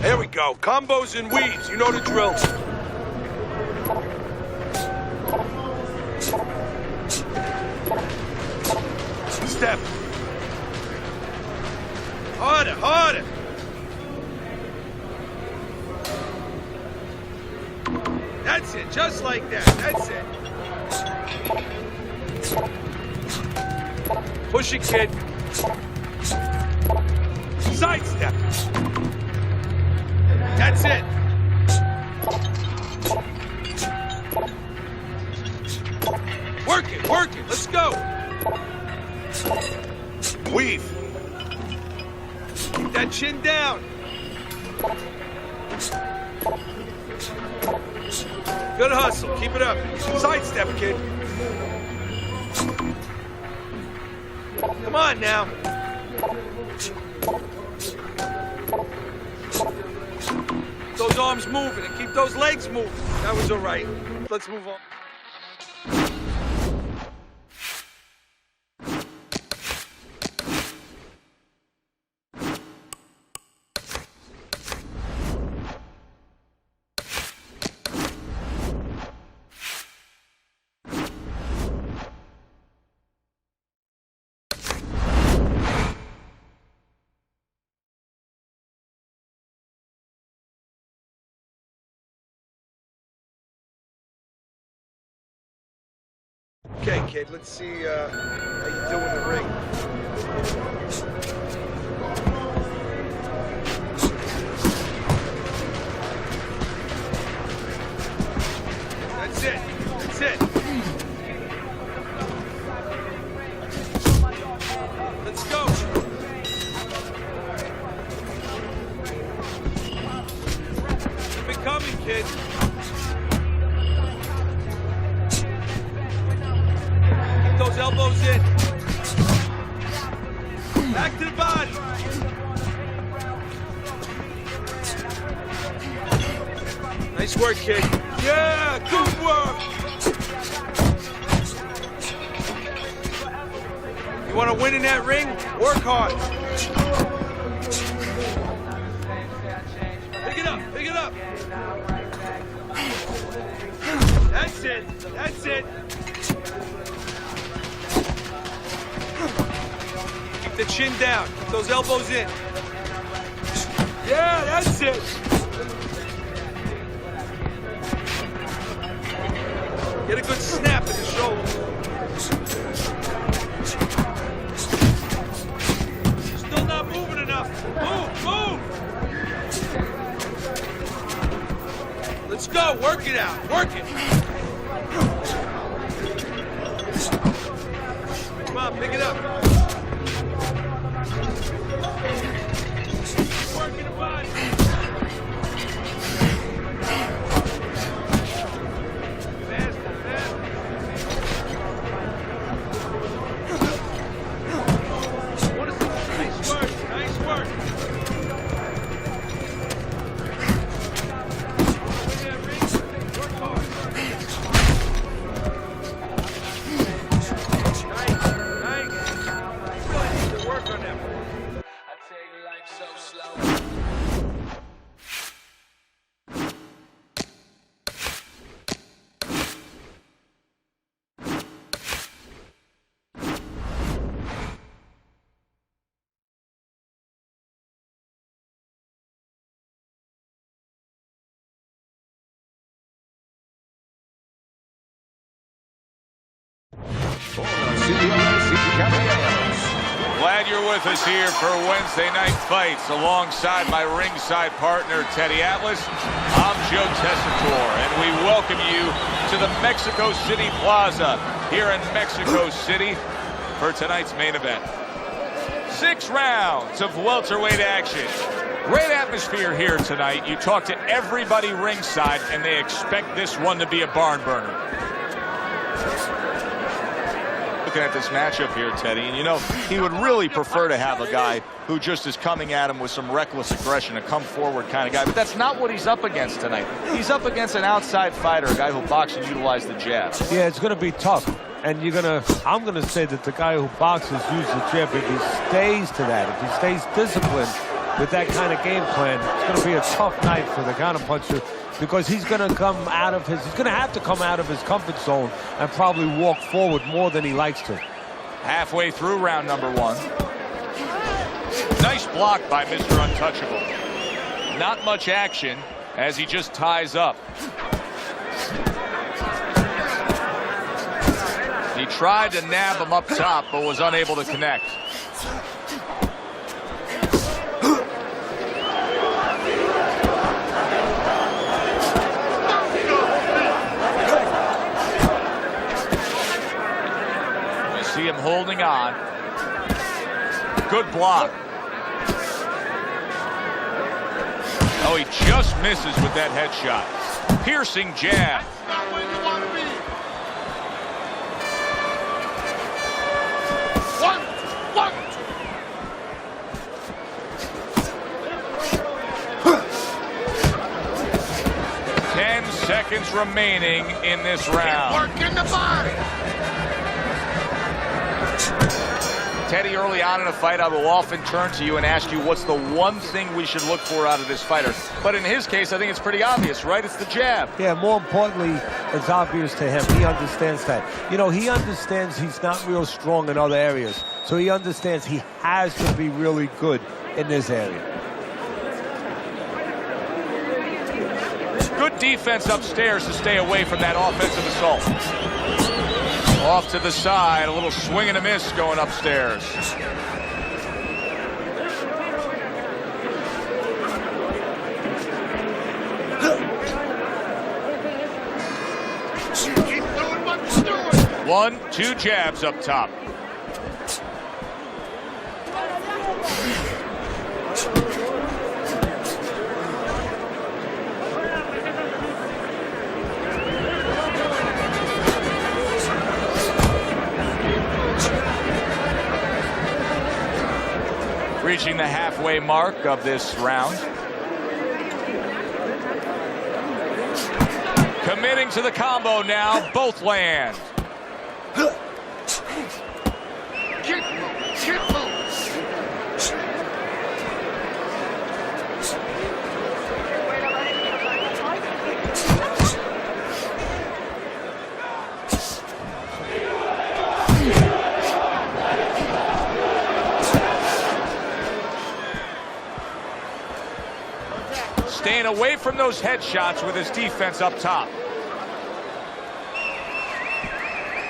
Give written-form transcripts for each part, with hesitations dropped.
There we go. Combos and weaves. You know the drill. Step. Harder, harder. That's it, just like that. That's it. Push it, kid. Sidestep. That's it. Work it, work it. Let's go. Weave. Keep that chin down. Good hustle. Keep it up. Sidestep, kid. Come on now. Those arms moving and keep those legs moving. That was all right. Let's move on. Okay, kid, let's see how you do in the ring. That's it. That's it. Let's go. Keep it coming, kid. Those elbows in. Back to the body. Nice work, kid. Yeah, good work. You want to win in that ring? Work hard. Pick it up, pick it up. That's it, that's it. Keep the chin down. Keep those elbows in. Yeah, that's it. Get a good snap in the shoulder. Still not moving enough. Move, move. Let's go. Work it out. Work it. Come on, pick it up. Working the body. Faster, faster. What is it? Nice work, nice work. Work hard. Nice, nice. Really need to work on that one. So slow. Glad you're with us here for Wednesday Night Fights alongside my ringside partner, Teddy Atlas. I'm Joe Tessitore, and we welcome you to the Mexico City Plaza here in Mexico City for tonight's main event. 6 rounds of welterweight action. Great atmosphere here tonight. You talk to everybody ringside, and they expect this one to be a barn burner. Looking at this matchup here, Teddy, and you know, he would really prefer to have a guy who just is coming at him with some reckless aggression, a come forward kind of guy, but that's not what he's up against tonight. He's up against an outside fighter, a guy who'll box and utilize the jab. Yeah, it's going to be tough, and I'm going to say that the guy who boxes uses the jab. If he stays to that, if he stays disciplined, with that kind of game plan, it's going to be a tough night for the counterpuncher because he's going to have to come out of his comfort zone and probably walk forward more than he likes to. Halfway through round number 1. Nice block by Mr. Untouchable. Not much action as he just ties up. He tried to nab him up top, but was unable to connect. You see him holding on. Good block. Oh, he just misses with that headshot. Piercing jab. 10 seconds remaining in this round. Work in the body. Teddy, early on in a fight, I will often turn to you and ask you what's the one thing we should look for out of this fighter. But in his case, I think it's pretty obvious, right? It's the jab. Yeah, more importantly, it's obvious to him. He understands that. You know, he understands he's not real strong in other areas. So he understands he has to be really good in this area. Good defense upstairs to stay away from that offensive assault. Off to the side, a little swing and a miss going upstairs. Keep doing what you're doing. 1, 2 jabs up top. Reaching the halfway mark of this round. Committing to the combo now, both land. Keep moving. Staying away from those headshots with his defense up top.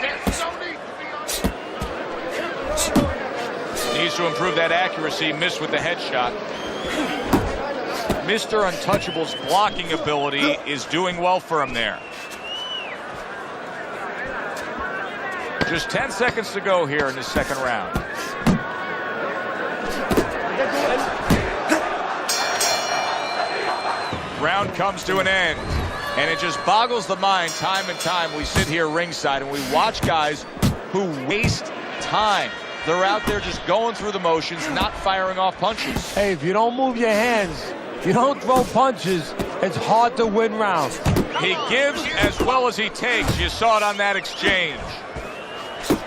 There's no need to be on. Needs to improve that accuracy, missed with the headshot. Mr. Untouchable's blocking ability is doing well for him there. Just 10 seconds to go here in the second round. Round comes to an end, and it just boggles the mind time and time. We sit here ringside and we watch guys who waste time. They're out there just going through the motions, not firing off punches. Hey, if you don't move your hands, you don't throw punches, it's hard to win rounds. He gives as well as he takes. You saw it on that exchange.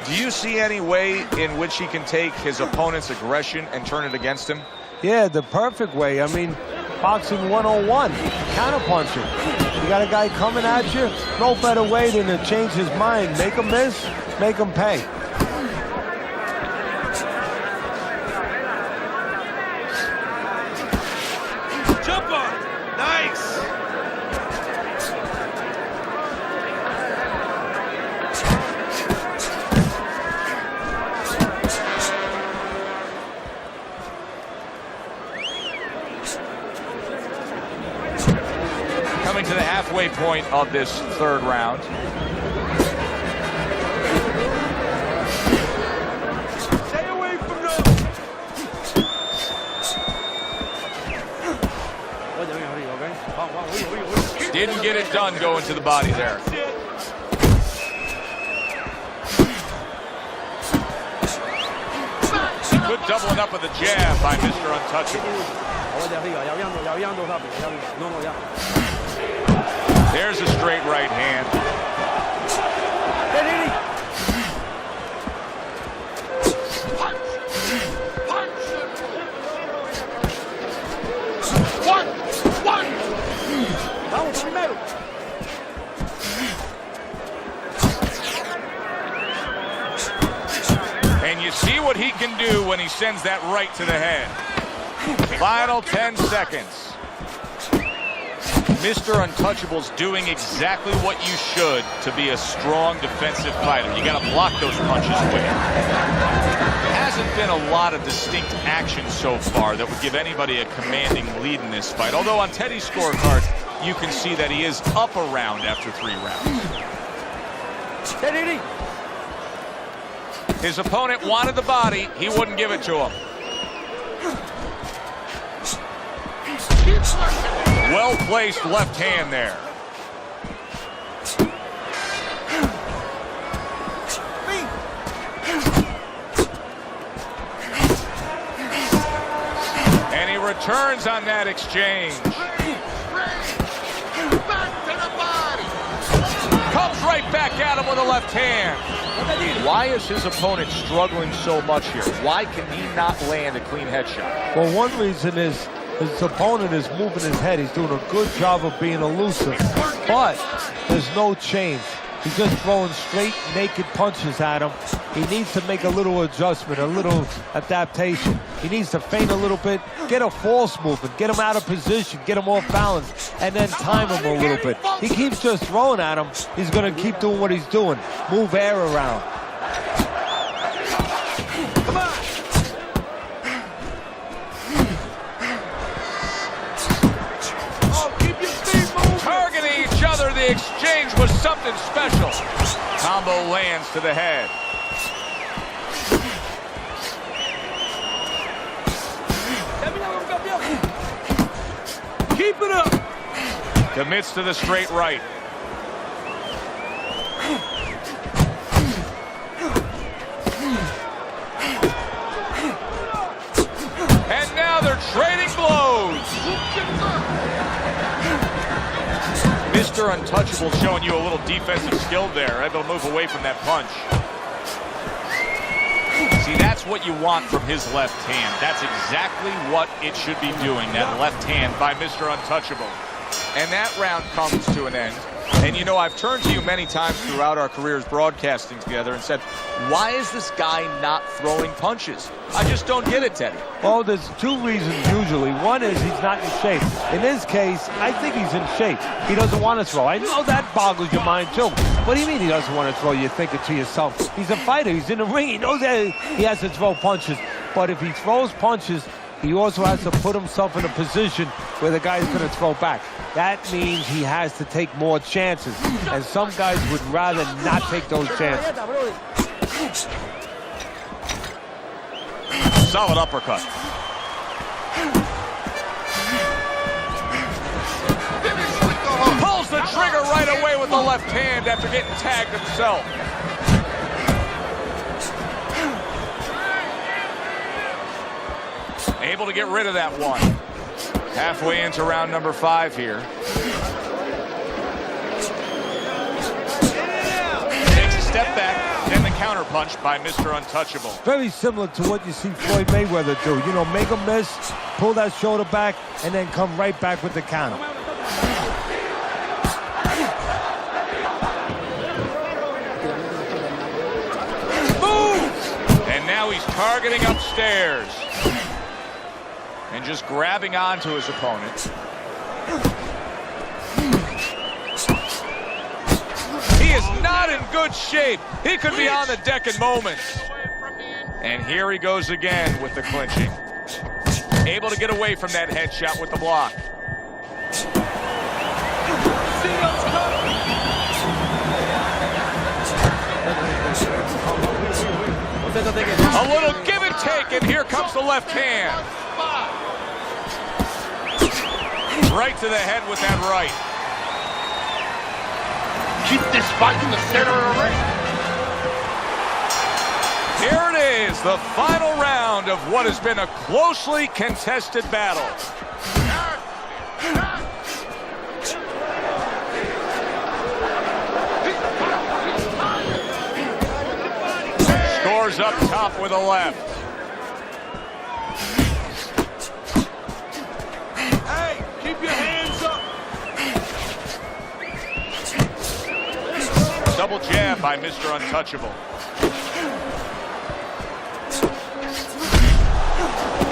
Do you see any way in which he can take his opponent's aggression and turn it against him? Yeah, the perfect way. I mean, boxing 101, counterpunching. You got a guy coming at you, no better way than to change his mind. Make him miss, make him pay. Jump on! Nice! Coming to the halfway point of this third round. Stay away from them! Didn't get it done going to the body there. Good doubling up with a jab by Mr. Untouchable. There's a straight right hand. And you see what he can do when he sends that right to the head. Final 10 seconds. Mr. Untouchable's doing exactly what you should to be a strong defensive fighter. You got to block those punches quick. Hasn't been a lot of distinct action so far that would give anybody a commanding lead in this fight. Although on Teddy's scorecard, you can see that he is up a round after 3 rounds. His opponent wanted the body. He wouldn't give it to him. Well-placed left hand there. And he returns on that exchange. Back to the body. Comes right back at him with a left hand. Why is his opponent struggling so much here? Why can he not land a clean headshot? Well, one reason is his opponent is moving his head. He's doing a good job of being elusive, but there's no change. He's just throwing straight, naked punches at him. He needs to make a little adjustment, a little adaptation. He needs to feint a little bit, get a false movement, get him out of position, get him off balance, and then time him a little bit. He keeps just throwing at him. He's going to keep doing what he's doing. Move air around. Targeting each other, the exchange was something special. Combo lands to the head. Keep it up. Commits to the straight right. And now they're trading blows. Mr. Untouchable showing you a little defensive skill there, able to move away from that punch. See, that's what you want from his left hand. That's exactly what it should be doing, that left hand by Mr. Untouchable. And that round comes to an end. And you know, I've turned to you many times throughout our careers broadcasting together and said, why is this guy not throwing punches? I just don't get it, Teddy. Well, there's 2 reasons usually. One is he's not in shape. In this case, I think he's in shape. He doesn't want to throw. I know that boggles your mind too. What do you mean he doesn't want to throw? You're thinking to yourself, he's a fighter. He's in the ring. He knows that he has to throw punches. But if he throws punches, he also has to put himself in a position where the guy's going to throw back. That means he has to take more chances. And some guys would rather not take those chances. Solid uppercut. Pulls the trigger right away with the left hand after getting tagged himself. Able to get rid of that one. Halfway into round number 5 here. Takes a step back, then the counter punch by Mr. Untouchable. Very similar to what you see Floyd Mayweather do. You know, make a miss, pull that shoulder back, and then come right back with the counter. Moves! And now he's targeting upstairs. And just grabbing onto his opponent. He is not in good shape. He could be on the deck in moments. And here he goes again with the clinching. Able to get away from that headshot with the block. A little give and take, and here comes the left hand. Right to the head with that right. Keep this fight in the center of the ring. Here it is, the final round of what has been a closely contested battle. Scores up top with a left. Hey, keep your hands up. Double jab by Mr. Untouchable.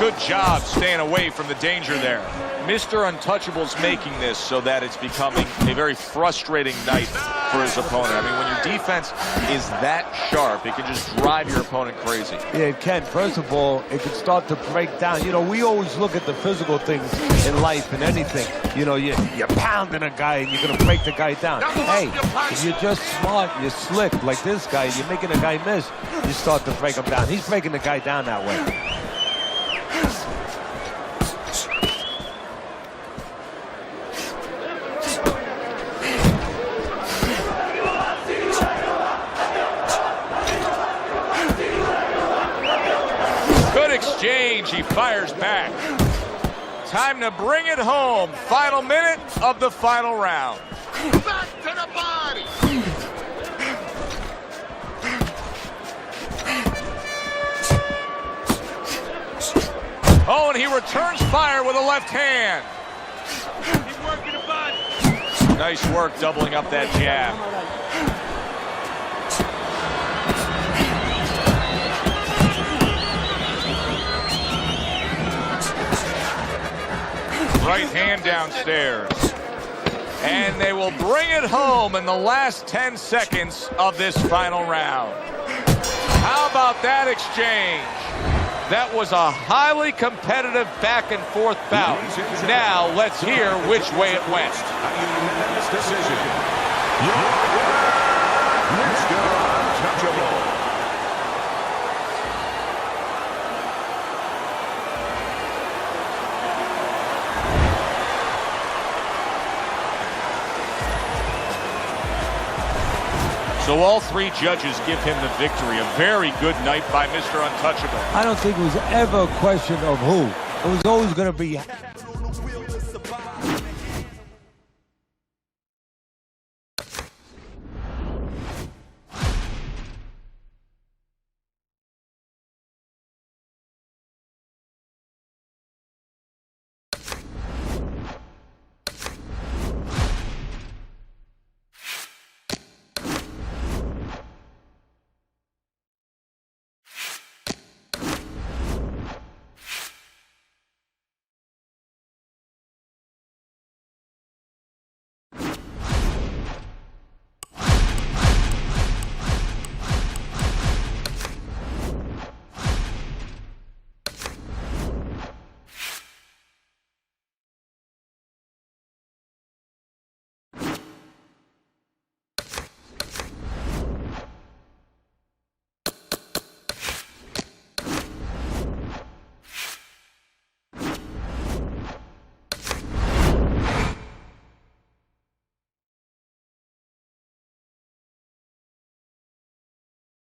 Good job staying away from the danger there. Mr. Untouchable's making this so that it's becoming a very frustrating night for his opponent. I mean, when your defense is that sharp, it can just drive your opponent crazy. Yeah, it can. First of all, it can start to break down. You know, we always look at the physical things in life and anything. You know, you're pounding a guy and you're going to break the guy down. Hey, if you're just smart, you're slick like this guy, you're making a guy miss, you start to break him down. He's breaking the guy down that way. Exchange, he fires back. Time to bring it home. Final minute of the final round. Back to the body. Oh, and he returns fire with a left hand. Keep working the body. Nice work doubling up that jab. Right hand downstairs. And they will bring it home in the last 10 seconds of this final round. How about that exchange? That was a highly competitive back and forth bout. Now let's hear which way it went. Decision. Mr. Untouchable. So all three judges give him the victory. A very good night by Mr. Untouchable. I don't think it was ever a question of who. It was always going to be...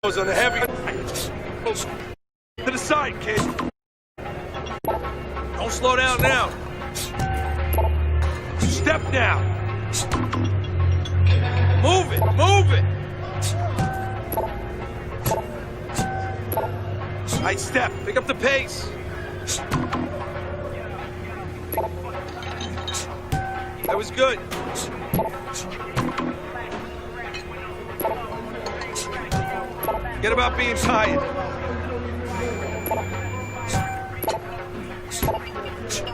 On the heavy. To the side, kid. Don't slow down now. Step now. Move it, move it. All right, step. Pick up the pace. That was good. Forget about being tired.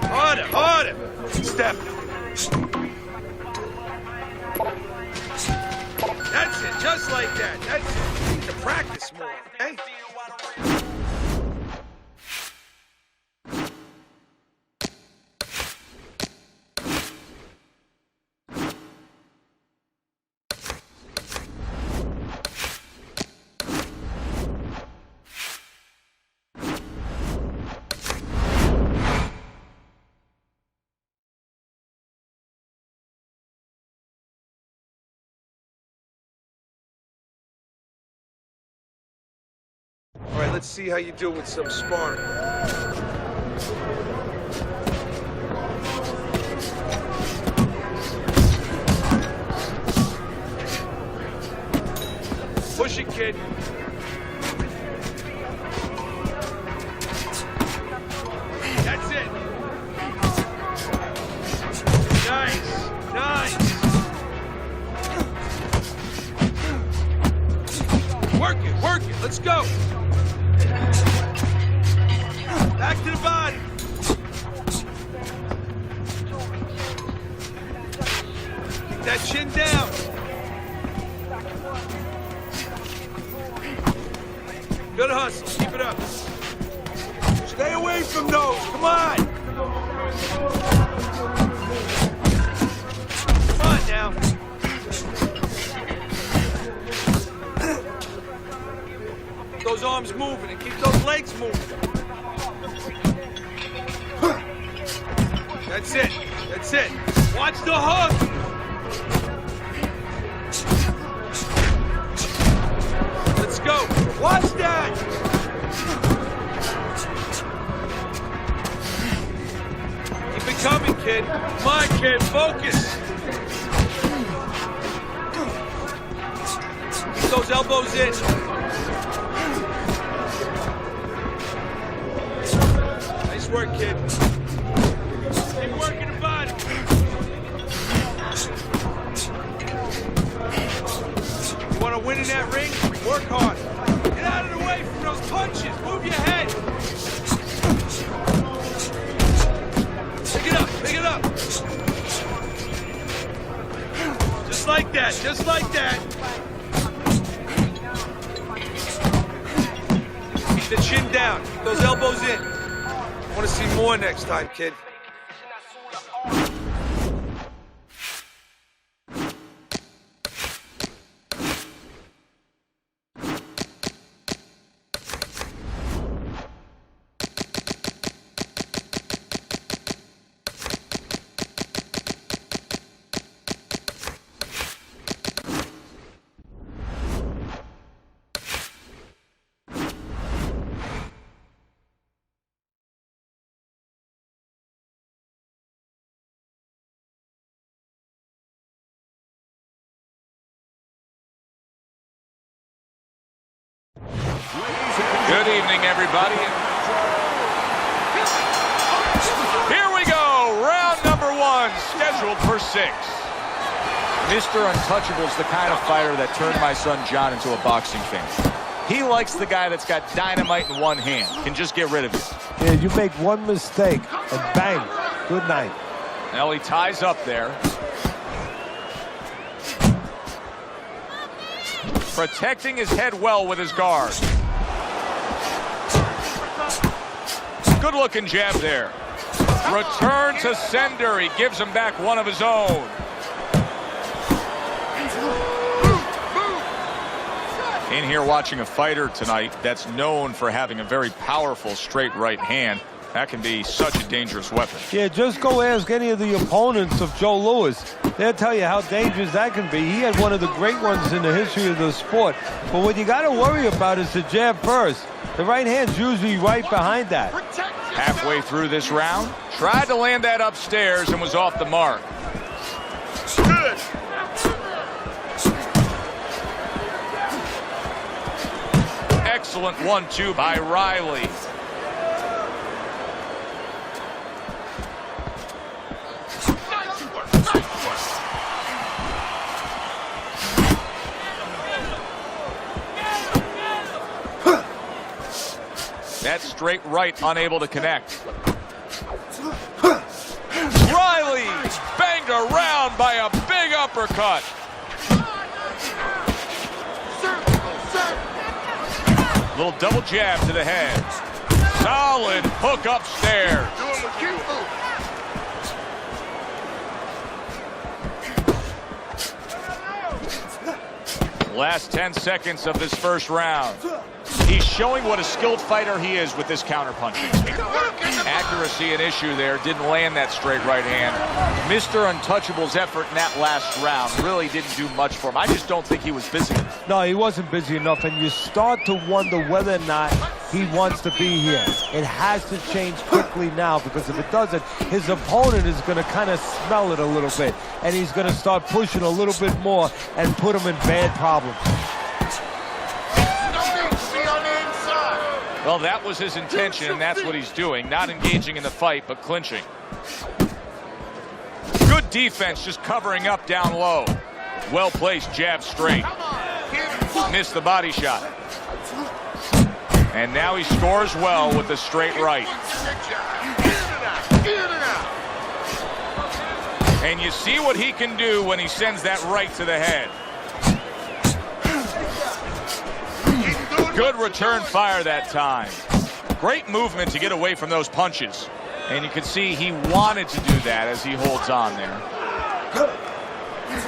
Harder, harder. Step. That's it, just like that. That's it. You need to practice more, okay? All right, let's see how you do with some sparring. Push it, kid. That's it. Nice, nice. Work it, work it. Let's go. Back to the body. Keep that chin down. Good hustle. Keep it up. Stay away from those. Come on. Come on now. Keep those arms moving and keep those legs moving. That's it. That's it. Watch the hook. Let's go. Watch that. Keep it coming, kid. Come on, kid. Focus. Keep those elbows in. Nice work, kid. Keep working the body. You want to win in that ring? Work hard. Get out of the way from those punches. Move your head. Pick it up. Pick it up. Just like that. Just like that. Keep the chin down. Keep those elbows in. I want to see more next time, kid. Good evening, everybody. Here we go. Round number 1, scheduled for 6. Mr. Untouchable's the kind of fighter that turned my son John into a boxing fan. He likes the guy that's got dynamite in one hand, can just get rid of it. Yeah, you make one mistake and bang, good night. Now he ties up there. Protecting his head well with his guard. Good-looking jab there. Return to sender. He gives him back one of his own. In here watching a fighter tonight that's known for having a very powerful straight right hand. That can be such a dangerous weapon. Yeah, just go ask any of the opponents of Joe Louis. They'll tell you how dangerous that can be. He had one of the great ones in the history of the sport. But what you got to worry about is the jab first. The right hand's usually right behind that. Halfway through this round, tried to land that upstairs and was off the mark. Good. Excellent 1-2 by Riley. Nice work. Nice work. That straight right unable to connect. Riley banged around by a big uppercut. Little double jab to the head. Solid hook upstairs. Doing what you do. Last 10 seconds of this first round. He's showing what a skilled fighter he is with this counterpunching. Accuracy an issue there. Didn't land that straight right hand. Mr. Untouchable's effort in that last round really didn't do much for him. I just don't think he was busy enough. No, he wasn't busy enough, and you start to wonder whether or not he wants to be here. It has to change quickly now, because if it doesn't, his opponent is going to kind of smell it a little bit, and he's going to start pushing a little bit more and put him in bad problems. Well, that was his intention, and that's what he's doing. Not engaging in the fight, but clinching. Good defense, just covering up down low. Well-placed jab straight. Missed the body shot. And now he scores well with the straight right. And you see what he can do when he sends that right to the head. Good return fire that time. Great movement to get away from those punches. And you can see he wanted to do that as he holds on there.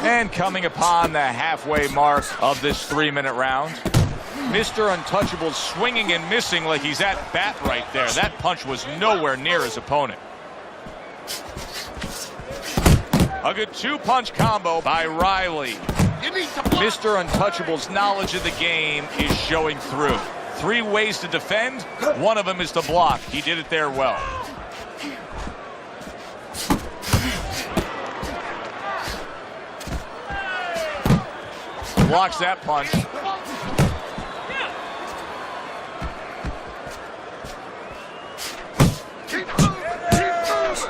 And coming upon the halfway mark of this 3-minute round, Mr. Untouchable swinging and missing like he's at bat right there. That punch was nowhere near his opponent. A good 2-punch combo by Riley. Mr. Untouchable's knowledge of the game is showing through. 3 ways to defend. One of them is to block. He did it there well. Blocks that punch.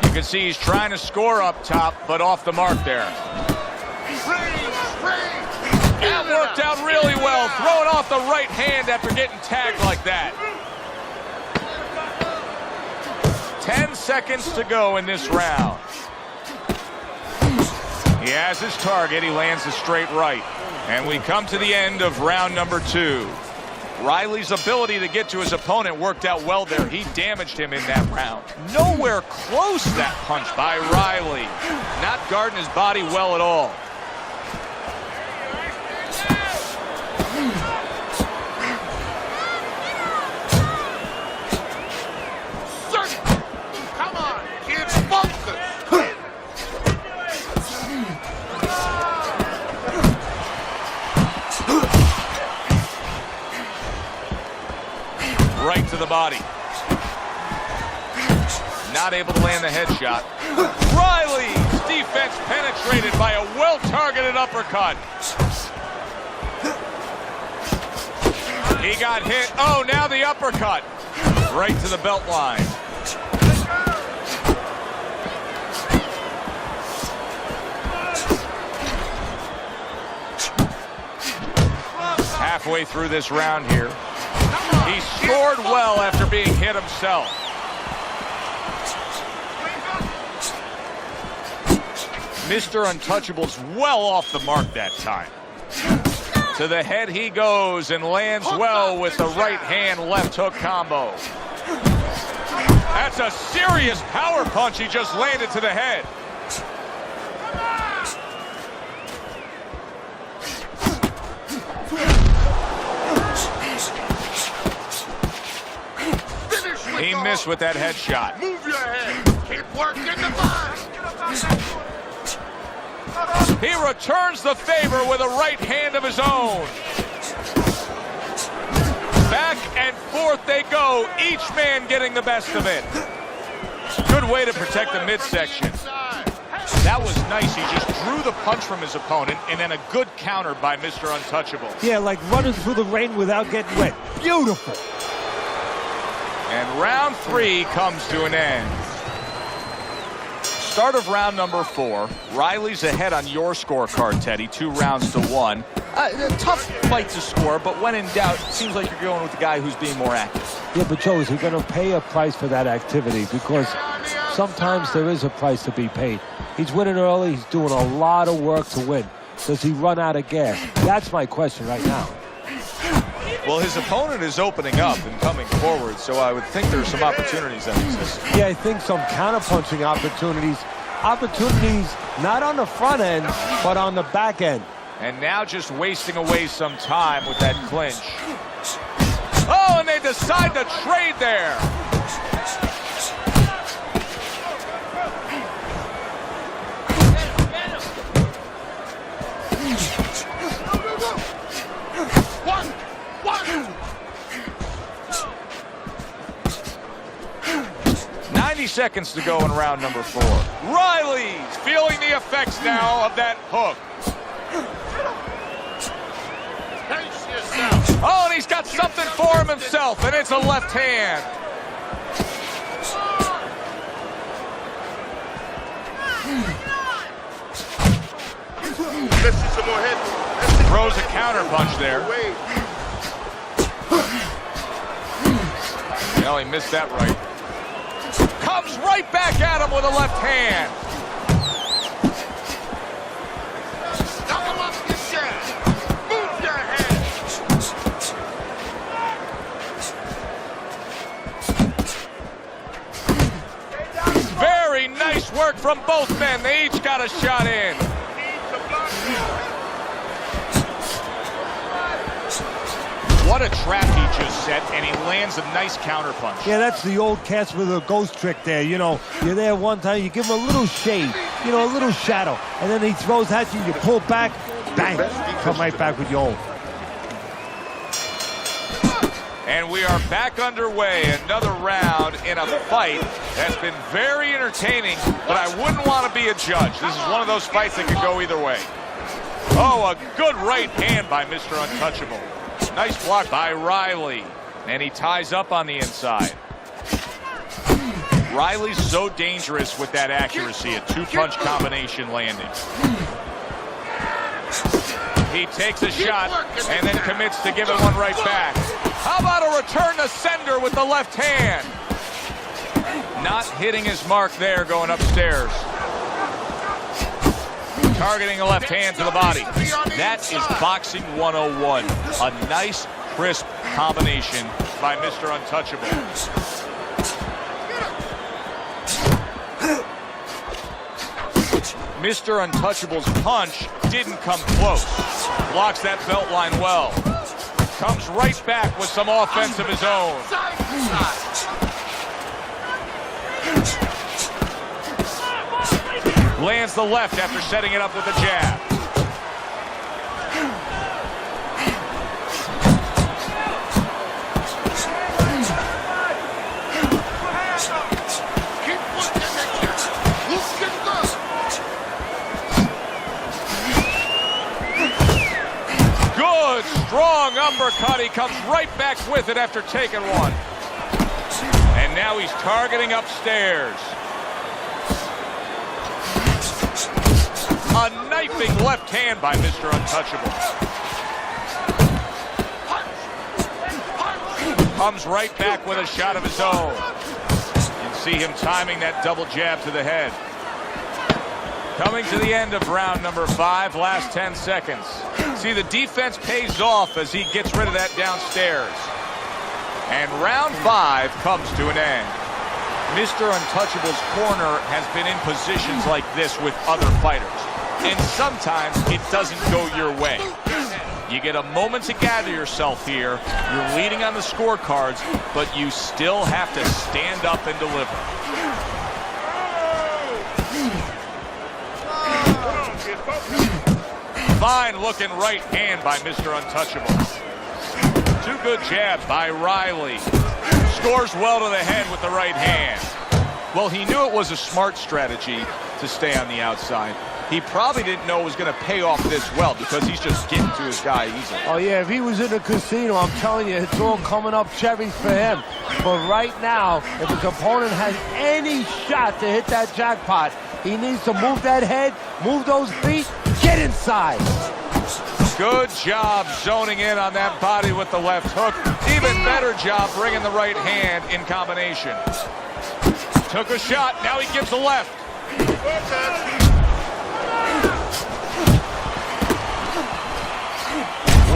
You can see he's trying to score up top, but off the mark there. That worked out really well, throwing off the right hand after getting tagged like that. 10 seconds to go in this round. He has his target. He lands a straight right. And we come to the end of round number 2. Riley's ability to get to his opponent worked out well there. He damaged him in that round. Nowhere close that punch by Riley. Not guarding his body well at all. Come on, kids, focus. Right to the body. Not able to land the headshot. Riley's defense penetrated by a well-targeted uppercut. He got hit. Oh, now the uppercut. Right to the belt line. Halfway through this round here. He scored well after being hit himself. Mr. Untouchable's well off the mark that time. To the head he goes and lands well with the right hand left hook combo. That's a serious power punch he just landed to the head. He missed with that headshot. Move your head. Keep working the body. He returns the favor with a right hand of his own. Back and forth they go, each man getting the best of it. Good way to protect the midsection. That was nice. He just drew the punch from his opponent, and then a good counter by Mr. Untouchable. Yeah, like running through the rain without getting wet. Beautiful. And round 3 comes to an end. Start of round number 4. Riley's ahead on your scorecard, Teddy. 2 rounds to 1. A tough fight to score, but when in doubt, it seems like you're going with the guy who's being more active. Yeah, but Joe, is he going to pay a price for that activity? Because sometimes there is a price to be paid. He's winning early. He's doing a lot of work to win. Does he run out of gas? That's my question right now. Well, his opponent is opening up and coming forward, so I would think there's some opportunities that exist. Yeah, I think some counterpunching opportunities. Opportunities not on the front end, but on the back end. And now just wasting away some time with that clinch. Oh, and they decide to trade there. One. 90 seconds to go in round number 4. Riley's feeling the effects now of that hook. Pace yourself. Oh, and he's got something for him himself, and it's a left hand. Let's see some more head. Throws a counter punch there. Well, he missed that right. Comes right back at him with a left hand. Knock him off your chair. Move your head. Very nice work from both men. They each got a shot in. What a trap he just set, and he lands a nice counterpunch. Yeah, that's the old Casper the Ghost trick there. You know, you're there one time, you give him a little shade, you know, a little shadow, and then he throws at you, you pull back, bang, come right back with your own. And we are back underway. Another round in a fight that's been very entertaining, but I wouldn't want to be a judge. This is one of those fights that could go either way. Oh, a good right hand by Mr. Untouchable. Nice block by Riley. And he ties up on the inside. Riley's so dangerous with that accuracy, a two-punch combination landing. He takes a shot and then commits to giving one right back. How about a return to sender with the left hand? Not hitting his mark there going upstairs. Targeting a left hand to the body. That is boxing 101. A nice, crisp combination by Mr. Untouchable. Mr. Untouchable's punch didn't come close. Blocks that belt line well. Comes right back with some offense of his own. Lands the left after setting it up with a jab. Keep looking at you. Looking good. Good, strong uppercut. He comes right back with it after taking one. And now he's targeting upstairs. A knifing left hand by Mr. Untouchable. Comes right back with a shot of his own. You can see him timing that double jab to the head. Coming to the end of round number 5, last 10 seconds. See, the defense pays off as he gets rid of that downstairs. And round 5 comes to an end. Mr. Untouchable's corner has been in positions like this with other fighters. And sometimes it doesn't go your way. You get a moment to gather yourself here. You're leading on the scorecards, but you still have to stand up and deliver. Fine looking right hand by Mr. Untouchable. Two good jabs by Riley. Scores well to the head with the right hand. Well, he knew it was a smart strategy to stay on the outside. He probably didn't know it was going to pay off this well because he's just getting to his guy easily. Oh, yeah, if he was in the casino, I'm telling you, it's all coming up cherries for him. But right now, if his opponent has any shot to hit that jackpot, he needs to move that head, move those feet, get inside. Good job zoning in on that body with the left hook. Even better job bringing the right hand in combination. Took a shot, now he gives the left.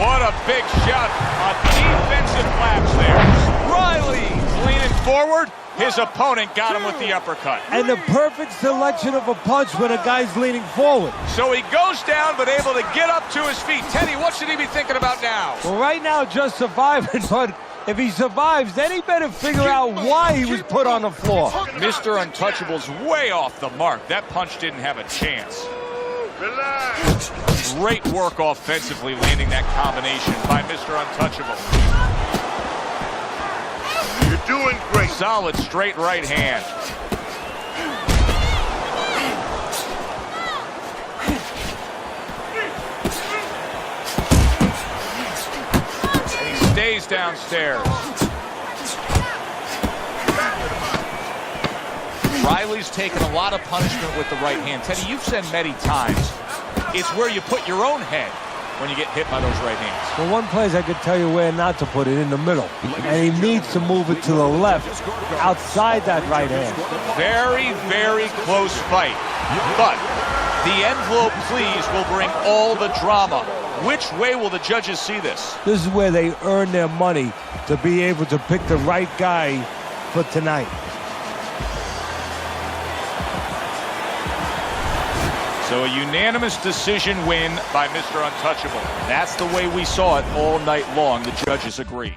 What a big shot. A defensive lapse there. Riley leaning forward. His opponent got him with the uppercut. And the perfect selection of a punch when a guy's leaning forward. So he goes down, but able to get up to his feet. Teddy, what should he be thinking about now? Well, right now, just surviving, but if he survives, then he better figure out why he was put on the floor. Mr. Untouchable's way off the mark. That punch didn't have a chance. Relax. Great work offensively landing that combination by Mr. Untouchable. You're doing great. Solid straight right hand. And he stays downstairs. Riley's taken a lot of punishment with the right hand. Teddy, you've said many times, it's where you put your own head when you get hit by those right hands. Well, one place I could tell you where not to put it, in the middle. And he needs to move it to the left, outside that right hand. Very, very close fight. But the envelope, please, will bring all the drama. Which way will the judges see this? This is where they earn their money to be able to pick the right guy for tonight. So a unanimous decision win by Mr. Untouchable. That's the way we saw it all night long. The judges agree.